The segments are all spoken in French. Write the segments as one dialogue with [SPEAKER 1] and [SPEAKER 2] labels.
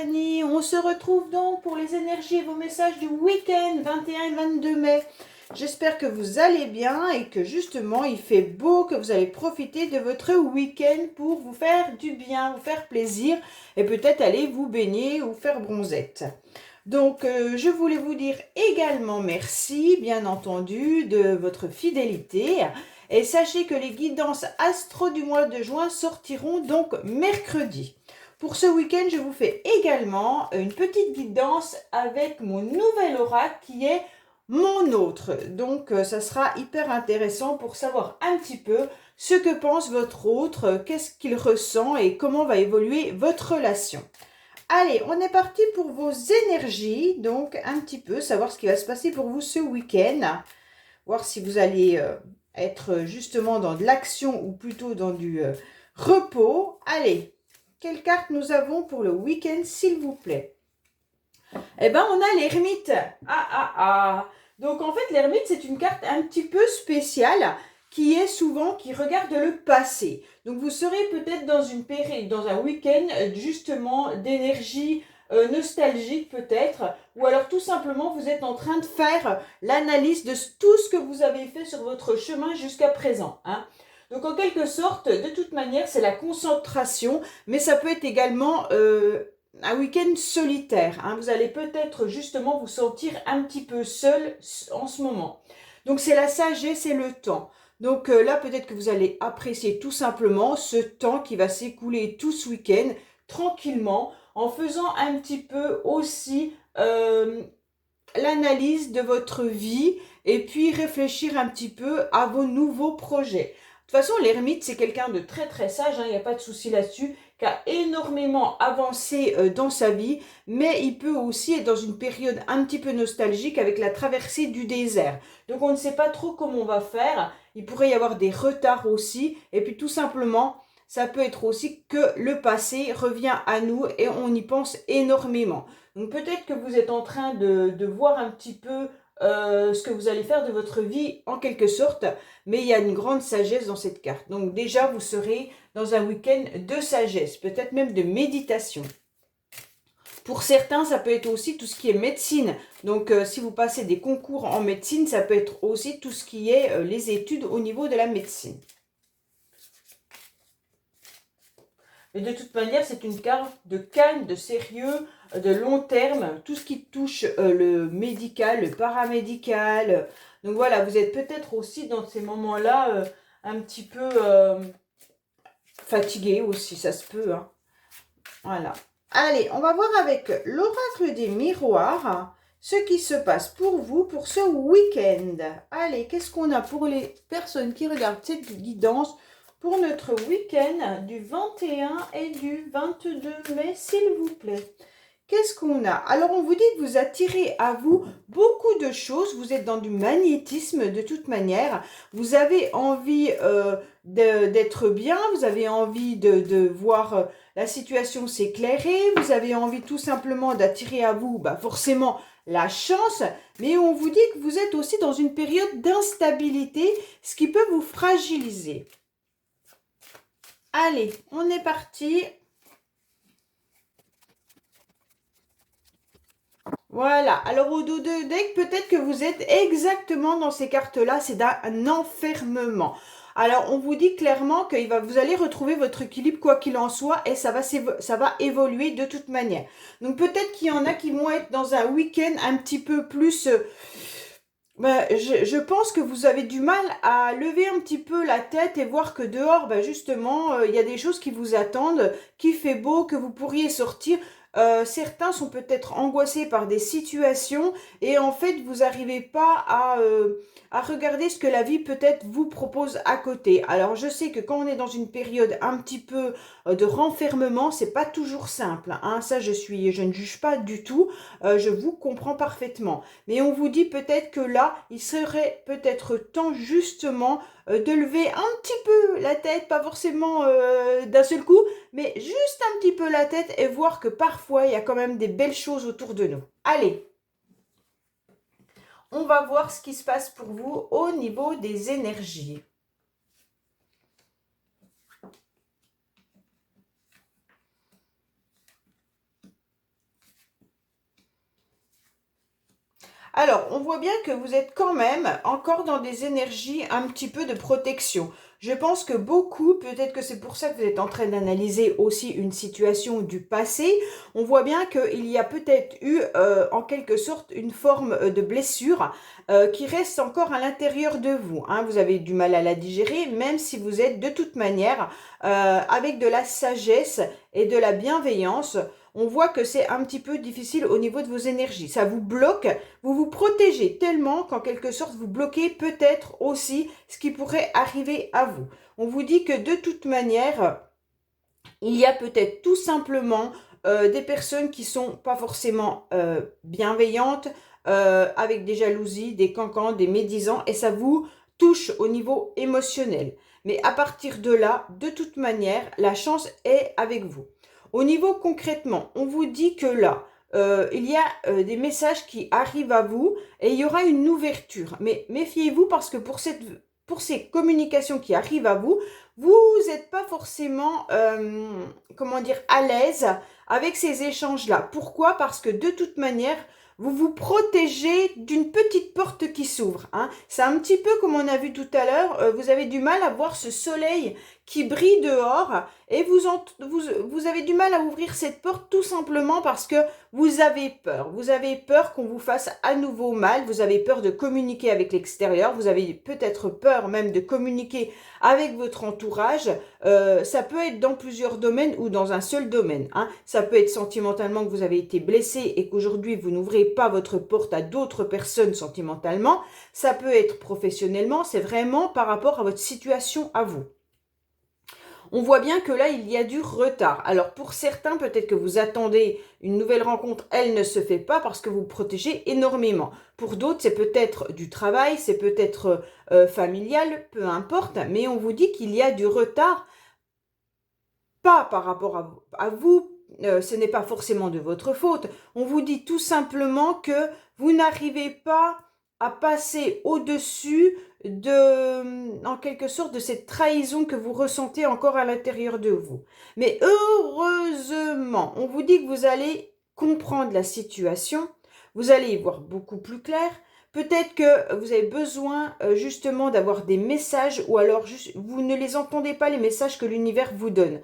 [SPEAKER 1] Stéphanie. On se retrouve donc pour les énergies et vos messages du week-end 21 et 22 mai. J'espère que vous allez bien et que justement il fait beau, que vous allez profiter de votre week-end pour vous faire du bien, vous faire plaisir et peut-être aller vous baigner ou faire bronzette. Donc je voulais vous dire également merci, bien entendu, de votre fidélité. Et sachez que les guidances astro du mois de juin sortiront donc mercredi. Pour ce week-end, je vous fais également une petite guidance avec mon nouvel oracle qui est mon autre. Donc ça sera hyper intéressant pour savoir un petit peu ce que pense votre autre, qu'est-ce qu'il ressent et comment va évoluer votre relation. Allez, on est parti pour vos énergies, donc un petit peu savoir ce qui va se passer pour vous ce week-end, voir si vous allez être justement dans de l'action ou plutôt dans du repos. Allez, quelle carte nous avons pour le week-end, s'il vous plaît? Eh bien, on a l'ermite. Donc, en fait, l'ermite, c'est une carte un petit peu spéciale qui regarde le passé. Donc, vous serez peut-être dans une période, dans un week-end, justement, d'énergie nostalgique peut-être, ou alors tout simplement, vous êtes en train de faire l'analyse de tout ce que vous avez fait sur votre chemin jusqu'à présent, hein. Donc, en quelque sorte, de toute manière, c'est la concentration, mais ça peut être également un week-end solitaire, hein. Vous allez peut-être justement vous sentir un petit peu seul en ce moment. Donc c'est la sagesse et le temps. Donc là peut-être que vous allez apprécier tout simplement ce temps qui va s'écouler tout ce week-end tranquillement en faisant un petit peu aussi l'analyse de votre vie et puis réfléchir un petit peu à vos nouveaux projets. De toute façon, l'ermite, c'est quelqu'un de très très sage, hein, il n'y a pas de souci là-dessus, qui a énormément avancé dans sa vie, mais il peut aussi être dans une période un petit peu nostalgique avec la traversée du désert. Donc on ne sait pas trop comment on va faire, il pourrait y avoir des retards aussi, et puis tout simplement, ça peut être aussi que le passé revient à nous et on y pense énormément. Donc peut-être que vous êtes en train de voir un petit peu ce que vous allez faire de votre vie en quelque sorte, mais il y a une grande sagesse dans cette carte. Donc déjà, vous serez dans un week-end de sagesse, peut-être même de méditation. Pour certains, ça peut être aussi tout ce qui est médecine. Donc si vous passez des concours en médecine, ça peut être aussi tout ce qui est les études au niveau de la médecine. Mais de toute manière, c'est une carte de calme, de sérieux, de long terme, tout ce qui touche le médical, le paramédical. Donc voilà, vous êtes peut-être aussi dans ces moments-là un petit peu fatigué aussi, ça se peut, hein. Voilà. Allez, on va voir avec l'oracle des miroirs ce qui se passe pour vous pour ce week-end. Allez, qu'est-ce qu'on a pour les personnes qui regardent cette guidance pour notre week-end du 21 et du 22 mai, s'il vous plaît? Qu'est-ce qu'on a? Alors, on vous dit que vous attirez à vous beaucoup de choses. Vous êtes dans du magnétisme de toute manière. Vous avez envie d'être bien. Vous avez envie de voir la situation s'éclairer. Vous avez envie tout simplement d'attirer à vous, forcément, la chance. Mais on vous dit que vous êtes aussi dans une période d'instabilité, ce qui peut vous fragiliser. Allez, on est parti. Voilà, alors au dos de deck, peut-être que vous êtes exactement dans ces cartes-là, c'est d'un enfermement. Alors, on vous dit clairement que vous allez retrouver votre équilibre quoi qu'il en soit et ça va évoluer de toute manière. Donc, peut-être qu'il y en a qui vont être dans un week-end un petit peu plus... je pense que vous avez du mal à lever un petit peu la tête et voir que dehors, justement, il y a des choses qui vous attendent, qu'il fait beau, que vous pourriez sortir. Certains sont peut-être angoissés par des situations et en fait, vous n'arrivez pas à regarder ce que la vie peut-être vous propose à côté. Alors, je sais que quand on est dans une période un petit peu de renfermement, c'est pas toujours simple, hein. Ça, je ne juge pas du tout. Je vous comprends parfaitement. Mais on vous dit peut-être que là, il serait peut-être temps justement de lever un petit peu la tête, pas forcément d'un seul coup, mais juste un petit peu la tête et voir que parfois, il y a quand même des belles choses autour de nous. Allez, on va voir ce qui se passe pour vous au niveau des énergies. Alors, on voit bien que vous êtes quand même encore dans des énergies un petit peu de protection. Je pense que beaucoup, peut-être que c'est pour ça que vous êtes en train d'analyser aussi une situation du passé, on voit bien qu'il y a peut-être eu en quelque sorte une forme de blessure qui reste encore à l'intérieur de vous, hein. Vous avez du mal à la digérer, même si vous êtes de toute manière avec de la sagesse et de la bienveillance. On voit que c'est un petit peu difficile au niveau de vos énergies. Ça vous bloque, vous vous protégez tellement qu'en quelque sorte vous bloquez peut-être aussi ce qui pourrait arriver à vous. On vous dit que de toute manière, il y a peut-être tout simplement des personnes qui sont pas forcément bienveillantes, avec des jalousies, des cancans, des médisants, et ça vous touche au niveau émotionnel. Mais à partir de là, de toute manière, la chance est avec vous. Au niveau concrètement, on vous dit que là, il y a des messages qui arrivent à vous et il y aura une ouverture. Mais méfiez-vous parce que pour ces communications qui arrivent à vous, vous n'êtes pas forcément, comment dire, à l'aise avec ces échanges-là. Pourquoi? Parce que de toute manière, vous vous protégez d'une petite porte qui s'ouvre, hein. C'est un petit peu comme on a vu tout à l'heure, vous avez du mal à voir ce soleil qui brille dehors et vous avez du mal à ouvrir cette porte tout simplement parce que vous avez peur. Vous avez peur qu'on vous fasse à nouveau mal, vous avez peur de communiquer avec l'extérieur, vous avez peut-être peur même de communiquer avec votre entourage. Ça peut être dans plusieurs domaines ou dans un seul domaine, hein. Ça peut être sentimentalement que vous avez été blessé et qu'aujourd'hui vous n'ouvrez pas votre porte à d'autres personnes sentimentalement. Ça peut être professionnellement, c'est vraiment par rapport à votre situation à vous. On voit bien que là, il y a du retard. Alors pour certains, peut-être que vous attendez une nouvelle rencontre, elle ne se fait pas parce que vous vous protégez énormément. Pour d'autres, c'est peut-être du travail, c'est peut-être familial, peu importe, mais on vous dit qu'il y a du retard, pas par rapport à vous, ce n'est pas forcément de votre faute. On vous dit tout simplement que vous n'arrivez pas à passer au-dessus en quelque sorte, de cette trahison que vous ressentez encore à l'intérieur de vous. Mais heureusement, on vous dit que vous allez comprendre la situation, vous allez y voir beaucoup plus clair. Peut-être que vous avez besoin justement d'avoir des messages ou alors vous ne les entendez pas, les messages que l'univers vous donne.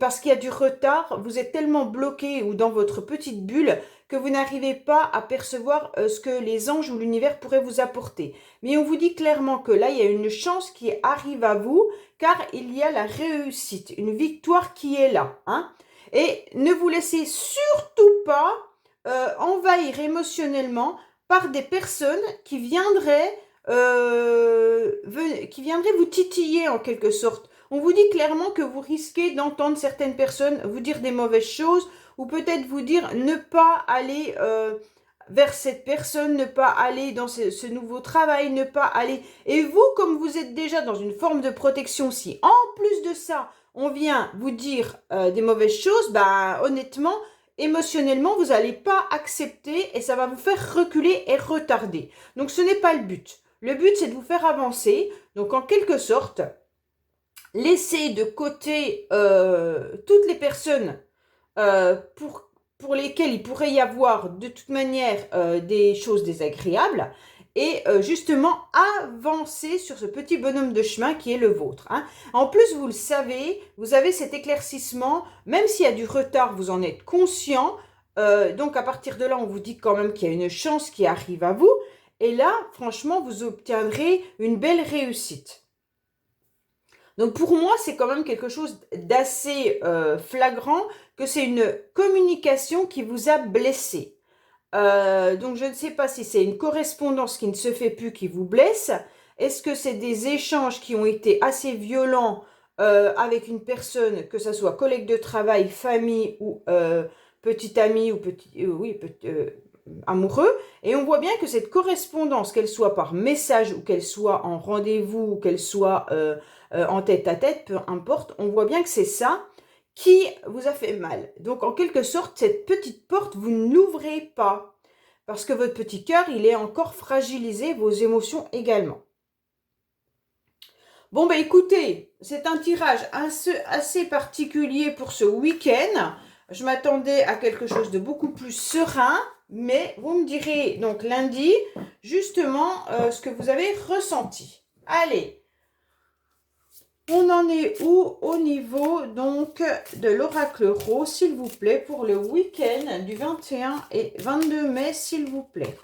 [SPEAKER 1] Parce qu'il y a du retard, vous êtes tellement bloqué ou dans votre petite bulle que vous n'arrivez pas à percevoir ce que les anges ou l'univers pourraient vous apporter. Mais on vous dit clairement que là, il y a une chance qui arrive à vous, car il y a la réussite, une victoire qui est là, hein. Et ne vous laissez surtout pas envahir émotionnellement par des personnes qui viendraient vous titiller en quelque sorte. On vous dit clairement que vous risquez d'entendre certaines personnes vous dire des mauvaises choses ou peut-être vous dire ne pas aller vers cette personne, ne pas aller dans ce nouveau travail, ne pas aller... Et vous, comme vous êtes déjà dans une forme de protection, si en plus de ça, on vient vous dire des mauvaises choses, bah honnêtement, émotionnellement, vous n'allez pas accepter et ça va vous faire reculer et retarder. Donc ce n'est pas le but. Le but, c'est de vous faire avancer. Donc en quelque sorte, laissez de côté toutes les personnes pour lesquelles il pourrait y avoir de toute manière des choses désagréables et justement avancer sur ce petit bonhomme de chemin qui est le vôtre, hein. En plus, vous le savez, vous avez cet éclaircissement, même s'il y a du retard, vous en êtes conscient. Donc à partir de là, on vous dit quand même qu'il y a une chance qui arrive à vous. Et là, franchement, vous obtiendrez une belle réussite. Donc pour moi, c'est quand même quelque chose d'assez flagrant que c'est une communication qui vous a blessé. Donc je ne sais pas si c'est une correspondance qui ne se fait plus qui vous blesse. Est-ce que c'est des échanges qui ont été assez violents avec une personne, que ce soit collègue de travail, famille ou petit ami ou amoureux, et on voit bien que cette correspondance, qu'elle soit par message ou qu'elle soit en rendez-vous ou qu'elle soit en tête-à-tête, peu importe, on voit bien que c'est ça qui vous a fait mal. Donc en quelque sorte, cette petite porte, vous ne l'ouvrez pas parce que votre petit cœur, il est encore fragilisé, vos émotions également. Bon, ben écoutez, c'est un tirage assez particulier pour ce week-end. je m'attendais à quelque chose de beaucoup plus serein, mais vous me direz donc lundi justement ce que vous avez ressenti. Allez, on en est où au niveau donc de l'oracle rose, s'il vous plaît, pour le week-end du 21 et 22 mai, s'il vous plaît.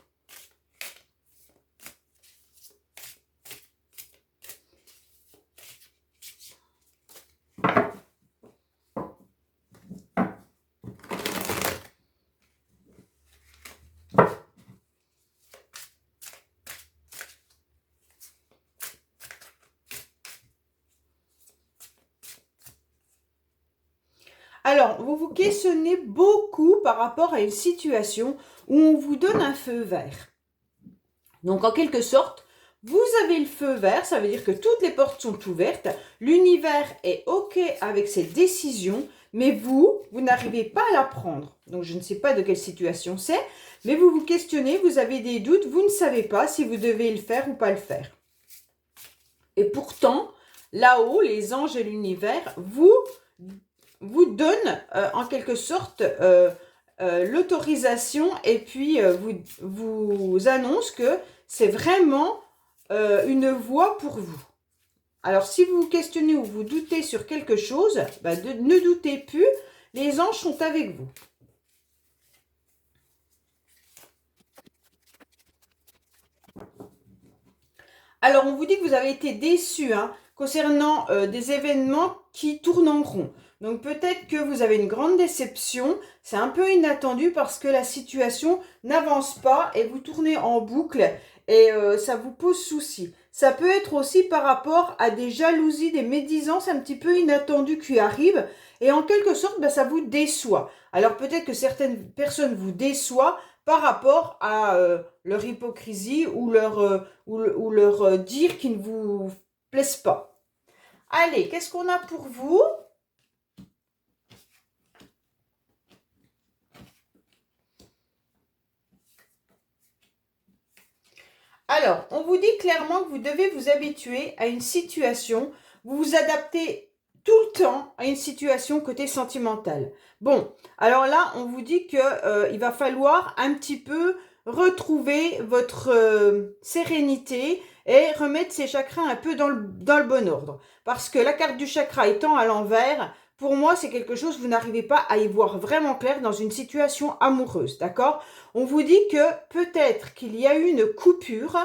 [SPEAKER 1] Alors, vous vous questionnez beaucoup par rapport à une situation où on vous donne un feu vert. Donc, en quelque sorte, vous avez le feu vert, ça veut dire que toutes les portes sont ouvertes, l'univers est OK avec ses décisions, mais vous n'arrivez pas à la prendre. Donc, je ne sais pas de quelle situation c'est, mais vous vous questionnez, vous avez des doutes, vous ne savez pas si vous devez le faire ou pas le faire. Et pourtant, là-haut, les anges et l'univers vous donne en quelque sorte l'autorisation et puis vous annonce que c'est vraiment une voie pour vous. Alors, si vous vous questionnez ou vous doutez sur quelque chose, ne doutez plus, les anges sont avec vous. Alors, on vous dit que vous avez été déçu concernant des événements qui tournent en rond. Donc, peut-être que vous avez une grande déception. C'est un peu inattendu parce que la situation n'avance pas et vous tournez en boucle et ça vous pose souci. Ça peut être aussi par rapport à des jalousies, des médisances un petit peu inattendues qui arrivent et en quelque sorte, ça vous déçoit. Alors, peut-être que certaines personnes vous déçoivent par rapport à leur hypocrisie ou leur dire qui ne vous plaisent pas. Allez, qu'est-ce qu'on a pour vous? Alors, on vous dit clairement que vous devez vous habituer à une situation, vous vous adaptez tout le temps à une situation côté sentimental. Bon, alors là, on vous dit que il va falloir un petit peu retrouver votre sérénité et remettre ces chakras un peu dans le bon ordre. Parce que la carte du chakra étant à l'envers, pour moi, c'est quelque chose, vous n'arrivez pas à y voir vraiment clair dans une situation amoureuse, d'accord? On vous dit que peut-être qu'il y a eu une coupure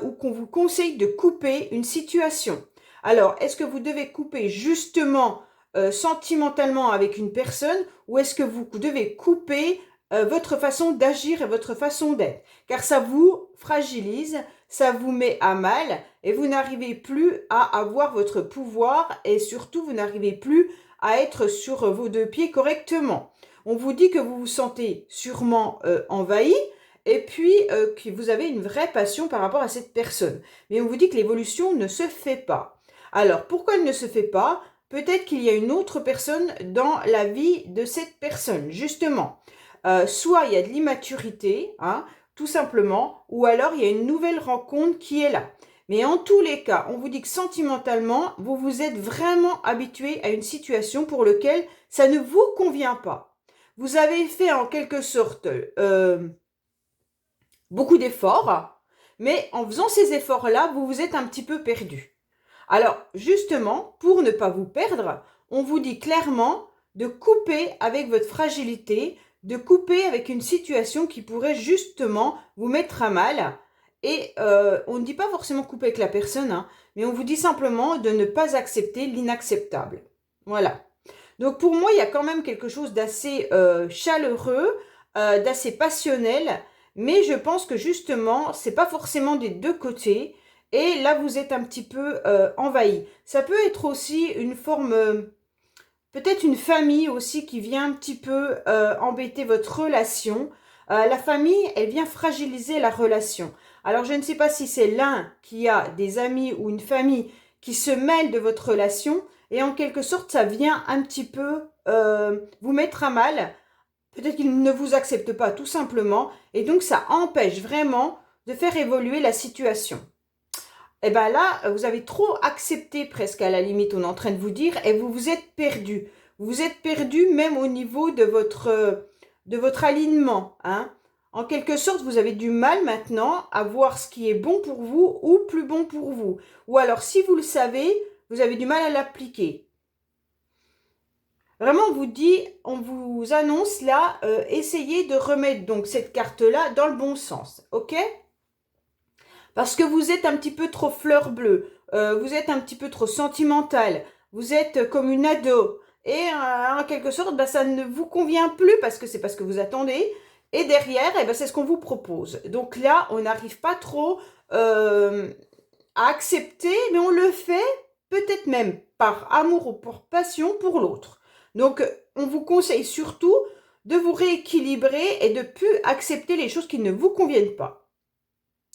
[SPEAKER 1] ou qu'on vous conseille de couper une situation. Alors, est-ce que vous devez couper justement sentimentalement avec une personne ou est-ce que vous devez couper votre façon d'agir et votre façon d'être? Car ça vous fragilise, ça vous met à mal et vous n'arrivez plus à avoir votre pouvoir et surtout vous n'arrivez plus à être sur vos deux pieds correctement. On vous dit que vous vous sentez sûrement envahi et puis que vous avez une vraie passion par rapport à cette personne. Mais on vous dit que l'évolution ne se fait pas. Alors, pourquoi elle ne se fait pas? Peut-être qu'il y a une autre personne dans la vie de cette personne, justement. Soit il y a de l'immaturité, tout simplement, ou alors il y a une nouvelle rencontre qui est là. Mais en tous les cas, on vous dit que sentimentalement, vous vous êtes vraiment habitué à une situation pour laquelle ça ne vous convient pas. Vous avez fait en quelque sorte beaucoup d'efforts, mais en faisant ces efforts-là, vous vous êtes un petit peu perdu. Alors, justement, pour ne pas vous perdre, on vous dit clairement de couper avec votre fragilité, de couper avec une situation qui pourrait justement vous mettre à mal. Et on ne dit pas forcément couper avec la personne, mais on vous dit simplement de ne pas accepter l'inacceptable. Voilà. Donc pour moi, il y a quand même quelque chose d'assez chaleureux, d'assez passionnel, mais je pense que justement, c'est pas forcément des deux côtés. Et là, vous êtes un petit peu envahi. Ça peut être aussi une forme, peut-être une famille aussi qui vient un petit peu embêter votre relation. La famille, elle vient fragiliser la relation. Alors, je ne sais pas si c'est l'un qui a des amis ou une famille qui se mêle de votre relation. Et en quelque sorte, ça vient un petit peu vous mettre à mal. Peut-être qu'il ne vous accepte pas tout simplement. Et donc, ça empêche vraiment de faire évoluer la situation. Et bien là, vous avez trop accepté presque à la limite, on est en train de vous dire, et vous vous êtes perdu. Vous êtes perdu même au niveau de votre alignement. Hein. En quelque sorte, vous avez du mal maintenant à voir ce qui est bon pour vous ou plus bon pour vous. Ou alors, si vous le savez, vous avez du mal à l'appliquer. Vraiment, on vous annonce là, essayez de remettre donc cette carte-là dans le bon sens, ok? Parce que vous êtes un petit peu trop fleur bleue, vous êtes un petit peu trop sentimental, vous êtes comme une ado, et en quelque sorte, bah, ça ne vous convient plus parce que c'est pas ce que vous attendez, et derrière, eh ben, c'est ce qu'on vous propose. Donc là, on n'arrive pas trop à accepter, mais on le fait peut-être même par amour ou par passion pour l'autre. Donc, on vous conseille surtout de vous rééquilibrer et de plus accepter les choses qui ne vous conviennent pas.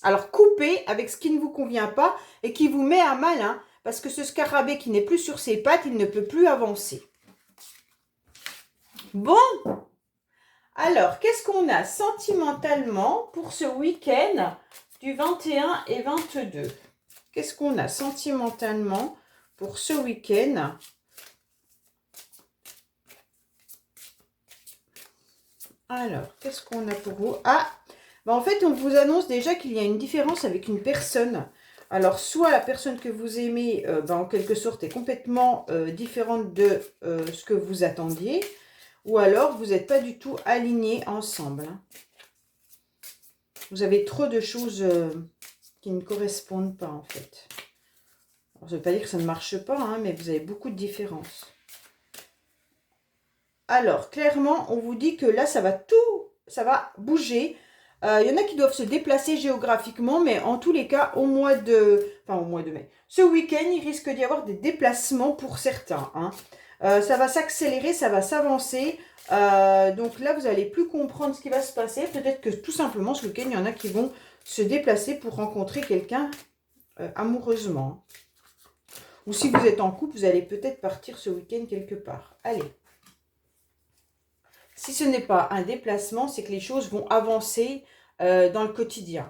[SPEAKER 1] Alors, coupez avec ce qui ne vous convient pas et qui vous met à mal, hein, parce que ce scarabée qui n'est plus sur ses pattes, il ne peut plus avancer. Bon, alors, qu'est-ce qu'on a sentimentalement pour ce week-end du 21 et 22 ? Qu'est-ce qu'on a sentimentalement pour ce week-end ? Alors, qu'est-ce qu'on a pour vous? Ah, bah en fait, on vous annonce déjà qu'il y a une différence avec une personne. Alors, soit la personne que vous aimez, en quelque sorte, est complètement différente de ce que vous attendiez, ou alors vous n'êtes pas du tout alignés ensemble. Hein. Vous avez trop de choses qui ne correspondent pas, en fait. Alors, ça ne veut pas dire que ça ne marche pas, hein, mais vous avez beaucoup de différences. Alors, clairement, on vous dit que là, ça va bouger. Il y en a qui doivent se déplacer géographiquement, mais en tous les cas, au mois de mai. Ce week-end, il risque d'y avoir des déplacements pour certains. Hein. Ça va s'accélérer, ça va s'avancer. Donc là, vous n'allez plus comprendre ce qui va se passer. Peut-être que tout simplement, ce week-end, il y en a qui vont se déplacer pour rencontrer quelqu'un amoureusement. Ou si vous êtes en couple, vous allez peut-être partir ce week-end quelque part. Allez. Si ce n'est pas un déplacement, c'est que les choses vont avancer dans le quotidien.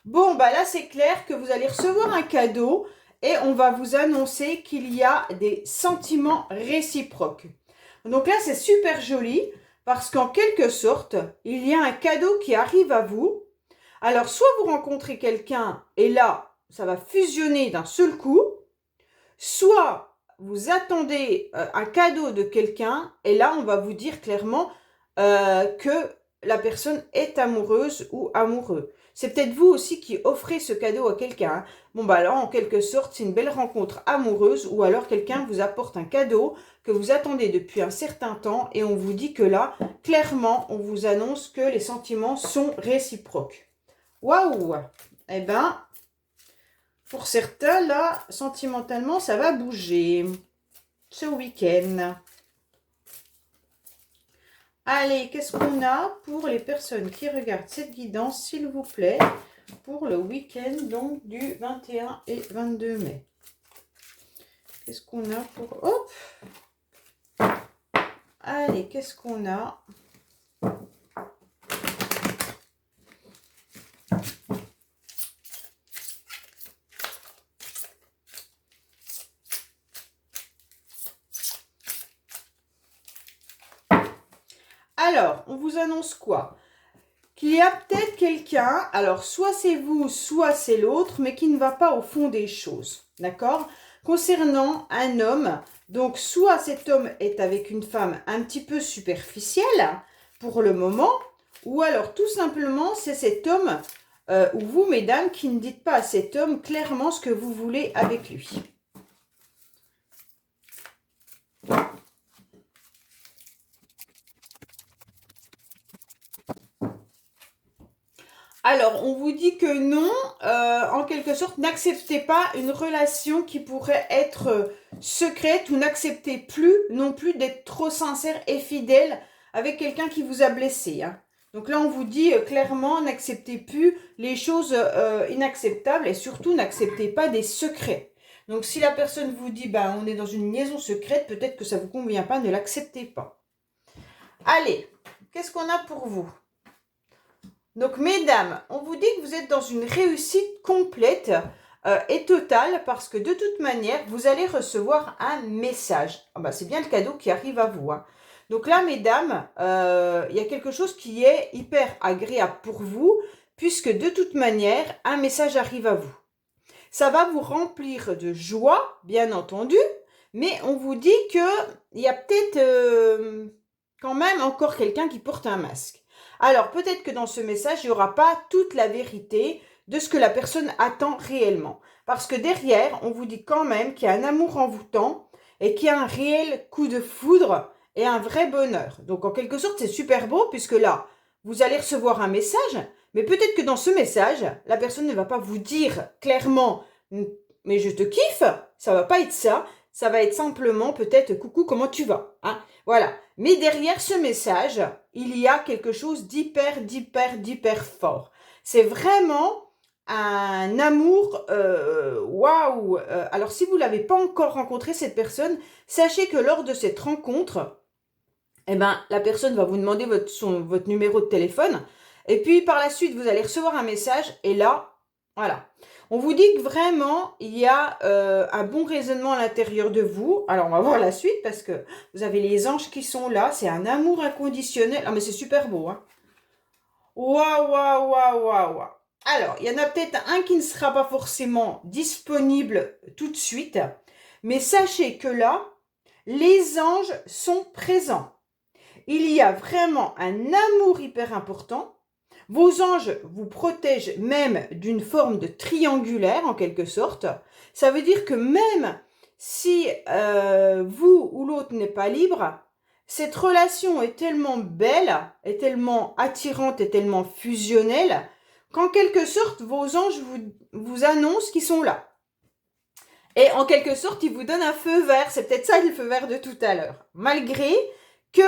[SPEAKER 1] Bon, bah là, c'est clair que vous allez recevoir un cadeau et on va vous annoncer qu'il y a des sentiments réciproques. Donc là, c'est super joli parce qu'en quelque sorte, il y a un cadeau qui arrive à vous. Alors, soit vous rencontrez quelqu'un et là, ça va fusionner d'un seul coup, soit vous attendez un cadeau de quelqu'un et là, on va vous dire clairement que la personne est amoureuse ou amoureux. C'est peut-être vous aussi qui offrez ce cadeau à quelqu'un. Hein. Bon, bah là, en quelque sorte, c'est une belle rencontre amoureuse ou alors quelqu'un vous apporte un cadeau que vous attendez depuis un certain temps et on vous dit que là, clairement, on vous annonce que les sentiments sont réciproques. Waouh! Eh ben, pour certains, là, sentimentalement, ça va bouger ce week-end. Allez, qu'est-ce qu'on a pour les personnes qui regardent cette guidance, s'il vous plaît, pour le week-end donc du 21 et 22 mai. Qu'est-ce qu'on a pour... Hop! Allez, qu'est-ce qu'on a? Alors, on vous annonce quoi? Qu'il y a peut-être quelqu'un, alors soit c'est vous, soit c'est l'autre, mais qui ne va pas au fond des choses, d'accord? Concernant un homme, donc soit cet homme est avec une femme un petit peu superficielle pour le moment, ou alors tout simplement c'est cet homme, ou vous mesdames, qui ne dites pas à cet homme clairement ce que vous voulez avec lui. Alors, on vous dit que non, en quelque sorte, n'acceptez pas une relation qui pourrait être secrète ou n'acceptez plus non plus d'être trop sincère et fidèle avec quelqu'un qui vous a blessé. Hein. Donc là, on vous dit clairement, n'acceptez plus les choses inacceptables et surtout, n'acceptez pas des secrets. Donc, si la personne vous dit, on est dans une liaison secrète, peut-être que ça ne vous convient pas, ne l'acceptez pas. Allez, qu'est-ce qu'on a pour vous ? Donc, mesdames, on vous dit que vous êtes dans une réussite complète. est totale parce que de toute manière, vous allez recevoir un message. Ah bah, c'est bien le cadeau qui arrive à vous, hein. Donc là, mesdames, il y a quelque chose qui est hyper agréable pour vous puisque de toute manière, un message arrive à vous. Ça va vous remplir de joie, bien entendu, mais on vous dit qu'il y a peut-être quand même encore quelqu'un qui porte un masque. Alors peut-être que dans ce message, il n'y aura pas toute la vérité de ce que la personne attend réellement. Parce que derrière, on vous dit quand même qu'il y a un amour envoûtant et qu'il y a un réel coup de foudre et un vrai bonheur. Donc en quelque sorte, c'est super beau puisque là, vous allez recevoir un message, mais peut-être que dans ce message, la personne ne va pas vous dire clairement « mais je te kiffe », ça va pas être ça, ça va être simplement peut-être « coucou, comment tu vas ?» hein, voilà. Mais derrière ce message, il y a quelque chose d'hyper fort. C'est vraiment un amour, waouh. Alors si vous l'avez pas encore rencontré cette personne, sachez que lors de cette rencontre, eh ben, la personne va vous demander votre numéro de téléphone. Et puis, par la suite, vous allez recevoir un message. Et là, voilà. On vous dit que vraiment, il y a un bon raisonnement à l'intérieur de vous. Alors, on va voir la suite parce que vous avez les anges qui sont là. C'est un amour inconditionnel. Ah, mais c'est super beau, hein. Waouh, waouh, waouh, waouh, waouh. Alors, il y en a peut-être un qui ne sera pas forcément disponible tout de suite. Mais sachez que là, les anges sont présents. Il y a vraiment un amour hyper important. Vos anges vous protègent même d'une forme de triangulaire en quelque sorte. Ça veut dire que même si vous ou l'autre n'est pas libre, cette relation est tellement belle, est tellement attirante, est tellement fusionnelle qu'en quelque sorte vos anges vous annoncent qu'ils sont là. Et en quelque sorte, ils vous donnent un feu vert. C'est peut-être ça le feu vert de tout à l'heure. Malgré que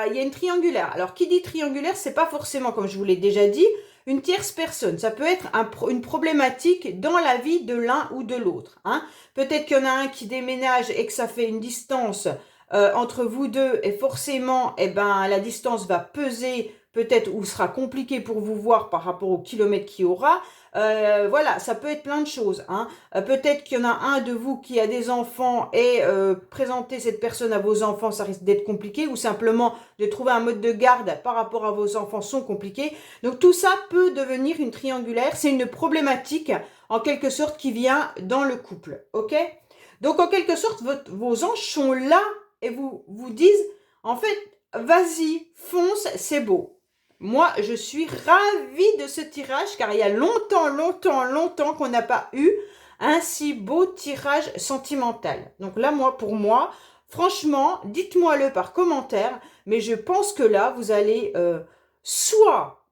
[SPEAKER 1] il y a une triangulaire. Alors, qui dit triangulaire, c'est pas forcément, comme je vous l'ai déjà dit, une tierce personne. Ça peut être une problématique dans la vie de l'un ou de l'autre. Hein. Peut-être qu'il y en a un qui déménage et que ça fait une distance entre vous deux et forcément, la distance va peser peut-être ou sera compliquée pour vous voir par rapport au kilomètre qu'il y aura. Voilà, ça peut être plein de choses. Hein. Peut-être qu'il y en a un de vous qui a des enfants et présenter cette personne à vos enfants, ça risque d'être compliqué. Ou simplement de trouver un mode de garde par rapport à vos enfants sont compliqués. Donc tout ça peut devenir une triangulaire. C'est une problématique en quelque sorte qui vient dans le couple. Ok? Donc en quelque sorte, vos anges sont là et vous disent, en fait, vas-y, fonce, c'est beau. Moi, je suis ravie de ce tirage car il y a longtemps qu'on n'a pas eu un si beau tirage sentimental. Donc là, pour moi, franchement, dites-moi-le par commentaire, mais je pense que là, vous allez soit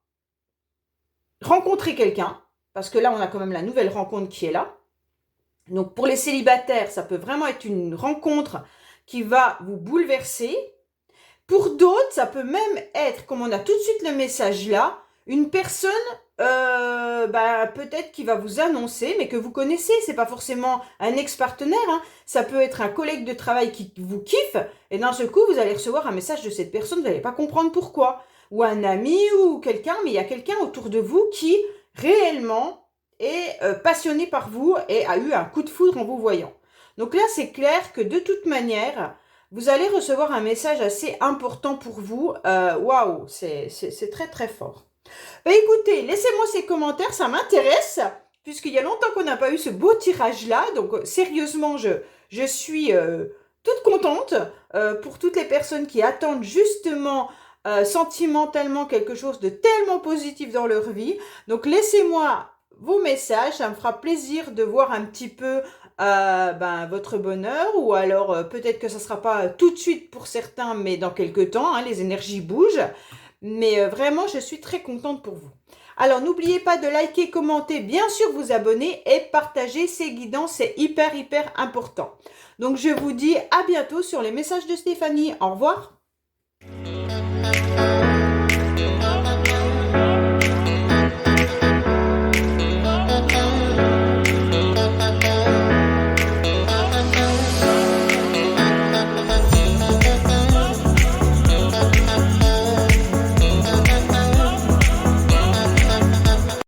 [SPEAKER 1] rencontrer quelqu'un, parce que là, on a quand même la nouvelle rencontre qui est là. Donc pour les célibataires, ça peut vraiment être une rencontre qui va vous bouleverser. Pour d'autres, ça peut même être, comme on a tout de suite le message là, une personne peut-être qui va vous annoncer, mais que vous connaissez, c'est pas forcément un ex-partenaire, hein. Ça peut être un collègue de travail qui vous kiffe, et d'un seul coup, vous allez recevoir un message de cette personne, vous n'allez pas comprendre pourquoi. Ou un ami ou quelqu'un, mais il y a quelqu'un autour de vous qui réellement est passionné par vous et a eu un coup de foudre en vous voyant. Donc là, c'est clair que de toute manière, vous allez recevoir un message assez important pour vous. Waouh, c'est très fort. Écoutez, laissez-moi ces commentaires, ça m'intéresse, puisqu'il y a longtemps qu'on n'a pas eu ce beau tirage-là. Donc sérieusement, je suis toute contente pour toutes les personnes qui attendent justement sentimentalement quelque chose de tellement positif dans leur vie. Donc laissez-moi vos messages, ça me fera plaisir de voir un petit peu votre bonheur, ou alors peut-être que ça ne sera pas tout de suite pour certains, mais dans quelques temps, hein, les énergies bougent. Mais vraiment, je suis très contente pour vous. Alors, n'oubliez pas de liker, commenter, bien sûr vous abonner et partager ces guidances, c'est hyper important. Donc, je vous dis à bientôt sur les messages de Stéphanie. Au revoir.